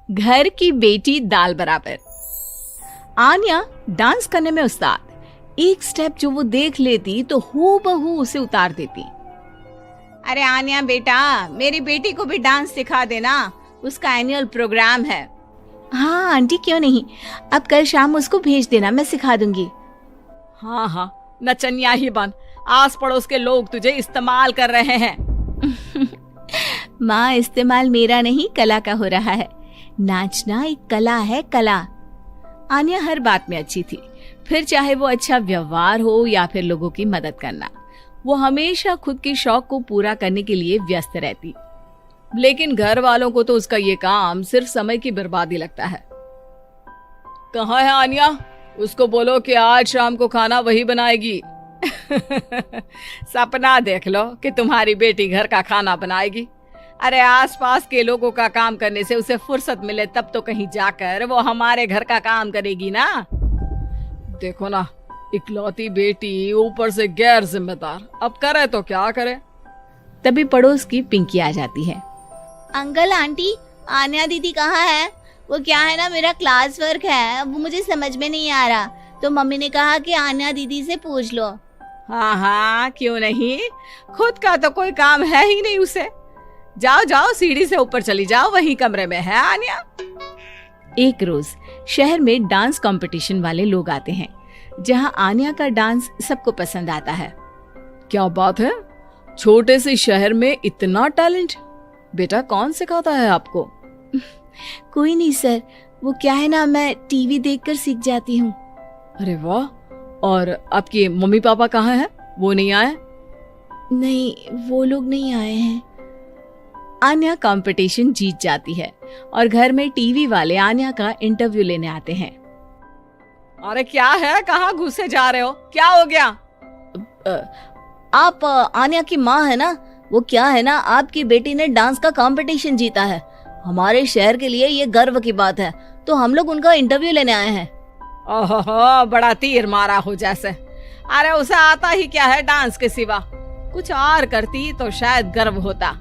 घर की बेटी दाल बराबर। आन्या डांस करने में उस्ताद। एक स्टेप जो वो देख लेती तो हूबहू उसे उतार देती। अरे आन्या बेटा, मेरी बेटी को भी डांस सिखा देना, उसका एनुअल प्रोग्राम है। हाँ आंटी, क्यों नहीं, अब कल शाम उसको भेज देना, मैं सिखा दूंगी। हाँ हाँ, नचनिया ही बन, आस पड़ोस के लोग तुझे इस्तेमाल कर रहे हैं। माँ, इस्तेमाल मेरा नहीं कला का हो रहा है। नाचना एक कला है, कला। आन्या हर बात में अच्छी थी, फिर चाहे वो अच्छा व्यवहार हो या फिर लोगों की मदद करना, वो हमेशा खुद के शौक को पूरा करने के लिए व्यस्त रहती। लेकिन घर वालों को तो उसका ये काम सिर्फ समय की बर्बादी लगता है। कहाँ है आन्या? उसको बोलो कि आज शाम को खाना वही बनाएगी। सपना देख लो कि तुम्हारी बेटी घर का खाना बनाएगी। अरे आसपास के लोगों का काम करने से उसे फुर्सत मिले तब तो कहीं जाकर वो हमारे घर का काम करेगी ना। देखो ना, इकलौती बेटी, ऊपर से गैर जिम्मेदार, अब करे तो क्या करे। तभी पड़ोस की पिंकी आ जाती है। अंकल आंटी, आन्या दीदी कहाँ है? वो क्या है ना, मेरा क्लास वर्क है, वो मुझे समझ में नहीं आ रहा, तो मम्मी ने कहा कि आन्या दीदी से पूछ लो। हाँ हाँ, क्यों नहीं, खुद का तो कोई काम है ही नहीं उसे। जाओ जाओ, सीढ़ी से ऊपर चली जाओ, वही कमरे में है आन्या। एक रोज शहर में डांस कंपटीशन वाले लोग आते हैं, जहां आन्या का डांस सबको पसंद आता है। क्या बात है, छोटे से शहर में इतना टैलेंट? बेटा कौन सिखाता है आपको? कोई नहीं सर, वो क्या है ना, मैं टीवी देखकर सीख जाती हूँ। अरे वाह, और आपके मम्मी पापा कहाँ हैं? वो नहीं आए? नहीं, वो लोग नहीं आए हैं। आन्या कंपटीशन जीत जाती है और घर में टीवी वाले आन्या का इंटरव्यू लेने आते हैं। अरे क्या है, कहाँ घुसे जा रहे हो, क्या हो गया? आप आन्या की माँ है ना? वो क्या है ना, आपकी बेटी ने डांस का कंपटीशन जीता है, हमारे शहर के लिए ये गर्व की बात है, तो हम लोग उनका इंटरव्यू लेने आए हैं। ओहो, बड़ा तीर मारा हो जैसे। अरे उसे आता ही क्या है डांस के सिवा, कुछ और करती तो शायद गर्व होता।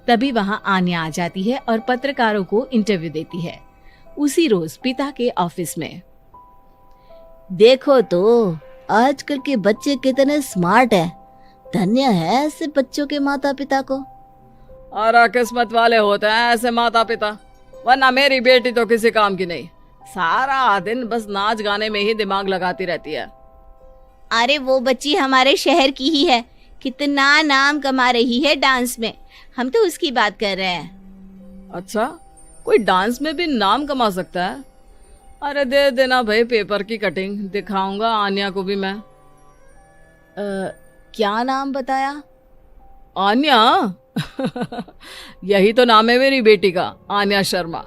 तभी वहां आन्या आ जाती है और पत्रकारों को इंटरव्यू देती है। उसी रोज पिता के ऑफिस में। देखो तो आजकल के बच्चे कितने स्मार्ट हैं, धन्य है ऐसे बच्चों के माता पिता को। और किस्मत वाले होते हैं ऐसे माता पिता, वरना मेरी बेटी तो किसी काम की नहीं, सारा दिन बस नाच गाने में ही दिमाग लगाती रहती है। अरे वो बच्ची हमारे शहर की ही है, कितना नाम कमा रही है डांस में, हम तो उसकी बात कर रहे हैं। अच्छा, कोई डांस में भी नाम कमा सकता है? अरे दे देना भाई पेपर की कटिंग, दिखाऊंगा आन्या को भी मैं। क्या नाम बताया? आन्या? यही तो नाम है मेरी बेटी का, आन्या शर्मा।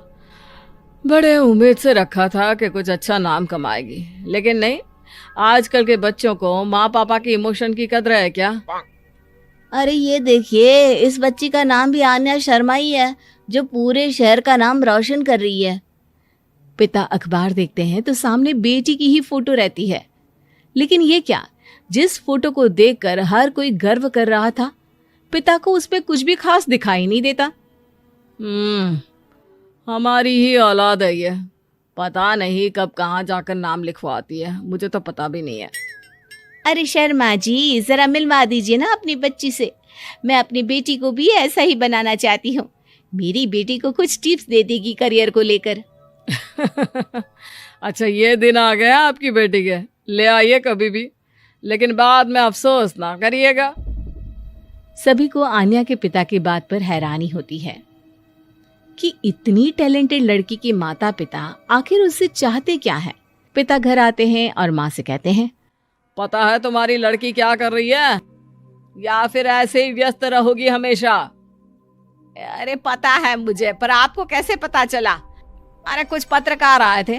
बड़े उम्मीद से रखा था कि कुछ अच्छा नाम कमाएगी, लेकिन नहीं। आजकल के बच्चों को माँ पापा की इमोशन की कदर है क्या? अरे ये देखिए, इस बच्ची का नाम भी आन्या शर्मा ही है, जो पूरे शहर का नाम रोशन कर रही है। पिता अखबार देखते हैं तो सामने बेटी की ही फोटो रहती है। लेकिन ये क्या, जिस फोटो को देखकर हर कोई गर्व कर रहा था, पिता को उस पे कुछ भी खास दिखाई नहीं देता। हमारी ही औलाद है ये, पता नहीं कब कहाँ जाकर नाम लिखवाती है, मुझे तो पता भी नहीं है। अरे शर्मा जी, जरा मिलवा दीजिए ना अपनी बच्ची से, मैं अपनी बेटी को भी ऐसा ही बनाना चाहती हूँ। मेरी बेटी को कुछ टिप्स दे देगी करियर को लेकर। अच्छा, ये दिन आ गया आपकी बेटी के, ले आइए कभी भी, लेकिन बाद में अफसोस ना करिएगा। सभी को आन्या के पिता की बात पर हैरानी होती है कि इतनी टैलेंटेड लड़की के माता पिता आखिर उससे चाहते क्या है। पिता घर आते हैं और माँ से कहते हैं, पता है तुम्हारी लड़की क्या कर रही है, या फिर ऐसे ही व्यस्त रहोगी हमेशा? अरे पता है मुझे, पर आपको कैसे पता चला? अरे कुछ पत्रकार आए थे,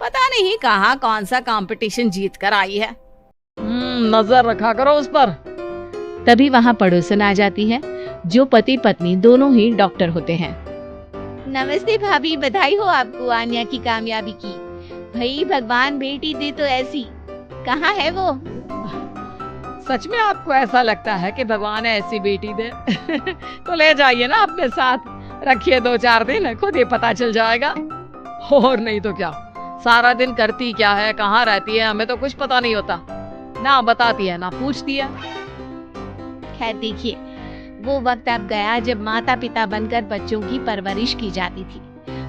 पता नहीं कहाँ कौन सा कंपटीशन जीत कर आई है। नजर रखा करो उस पर। तभी वहाँ पड़ोसन आ जाती है, जो पति पत्नी दोनों ही डॉक्टर होते हैं। नमस्ते भाभी, बधाई हो आपको आन्या की कामयाबी की। भाई भगवान बेटी दे तो ऐसी। कहाँ है वो? सच में आपको ऐसा लगता है कि भगवान ऐसी बेटी दे? तो ले जाइए ना अपने साथ, रखिए 2-4 दिन, खुद ही पता चल जाएगा। और नहीं तो क्या, सारा दिन करती क्या है, कहाँ रहती है, हमें तो कुछ पता नहीं होता। ना बताती है ना पूछती है। खैर देखिए, वो वक्त अब गया जब माता पिता बनकर बच्चों की परवरिश की जाती थी।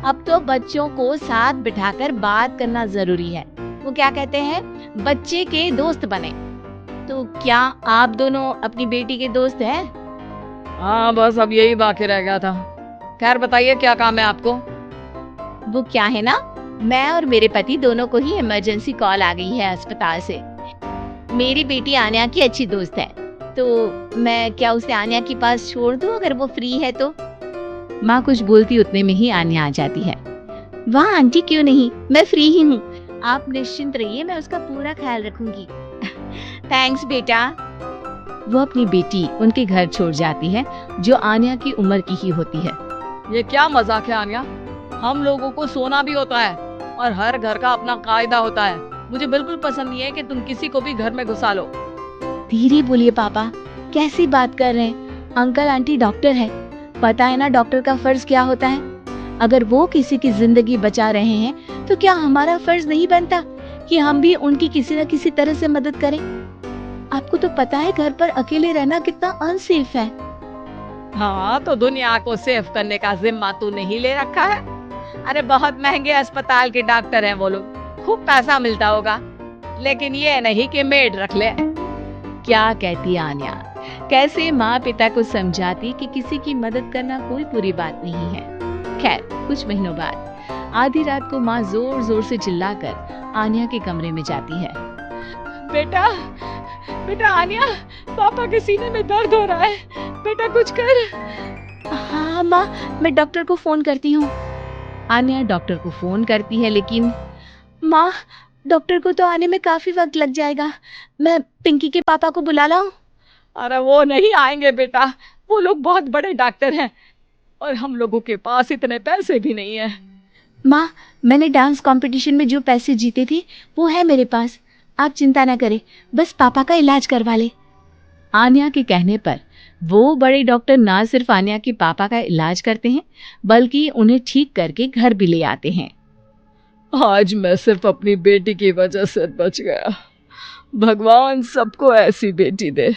अब तो बच्चों को साथ बिठाकर बात करना जरूरी है। वो क्या कहते हैं, बच्चे के दोस्त बने। तो क्या आप दोनों अपनी बेटी के दोस्त हैं? हाँ, बस अब यही बाकी रह गया था। खैर बताइए, क्या काम है आपको? वो क्या है ना, मैं और मेरे पति दोनों को ही इमरजेंसी कॉल आ गई है अस्पताल से। मेरी बेटी आन्या की अच्छी दोस्त है, तो मैं क्या उसे आन्या के पास छोड़ दूं अगर वो फ्री है तो? माँ कुछ बोलती उतने में ही आन्या आ जाती है। वाह आंटी, क्यों नहीं, मैं फ्री ही हूँ, आप निश्चिंत रहिए, मैं उसका पूरा ख्याल रखूंगी। थैंक्स बेटा। वो अपनी बेटी उनके घर छोड़ जाती है, जो आन्या की उम्र की ही होती है। ये क्या मजाक है आन्या? हम लोगों को सोना भी होता है और हर घर का अपना कायदा होता है। मुझे बिल्कुल पसंद नहीं है कि तुम किसी को भी घर में घुसा लो। धीरे बोलिए पापा, कैसी बात कर रहे हैं? अंकल आंटी डॉक्टर है, पता है ना डॉक्टर का फर्ज क्या होता है। अगर वो किसी की जिंदगी बचा रहे हैं तो क्या हमारा फर्ज नहीं बनता कि हम भी उनकी किसी न किसी तरह से मदद करें? आपको तो पता है घर पर अकेले रहना कितना अनसेफ है। हाँ, तो दुनिया को सेफ करने का जिम्मा तू नहीं ले रखा है? अरे बहुत महंगे अस्पताल के डॉक्टर हैं वो लोग, खूब पैसा मिलता होगा, लेकिन ये नहीं कि मेड रख ले। क्या कहती आन्या, कैसे माँ पिता को समझाती कि किसी की मदद करना कोई बुरी बात नहीं है। खैर कुछ महीनों बाद आधी रात को माँ जोर जोर से चिल्लाकर आन्या के कमरे में जाती है। बेटा, बेटा आन्या, पापा के सीने में दर्द हो रहा है, बेटा कुछ कर। हाँ माँ, मैं डॉक्टर को फोन करती हूँ। आन्या डॉक्टर को फोन करती है, लेकिन माँ डॉक्टर को तो आने में काफी वक्त लग जाएगा, मैं पिंकी के पापा को बुला लाऊं? अरे वो नहीं आएंगे बेटा, वो लोग बहुत बड़े डॉक्टर हैं और हम लोगों के पास इतने पैसे भी नहीं है। माँ, मैंने डांस कंपटीशन में जो पैसे जीते थे वो है मेरे पास, आप चिंता न करें, बस पापा का इलाज करवा ले। आन्या के कहने पर वो बड़े डॉक्टर ना सिर्फ आन्या के पापा का इलाज करते हैं, बल्कि उन्हें ठीक करके घर भी ले आते हैं। आज मैं सिर्फ अपनी बेटी की वजह से बच गया। भगवान सबको ऐसी बेटी दे।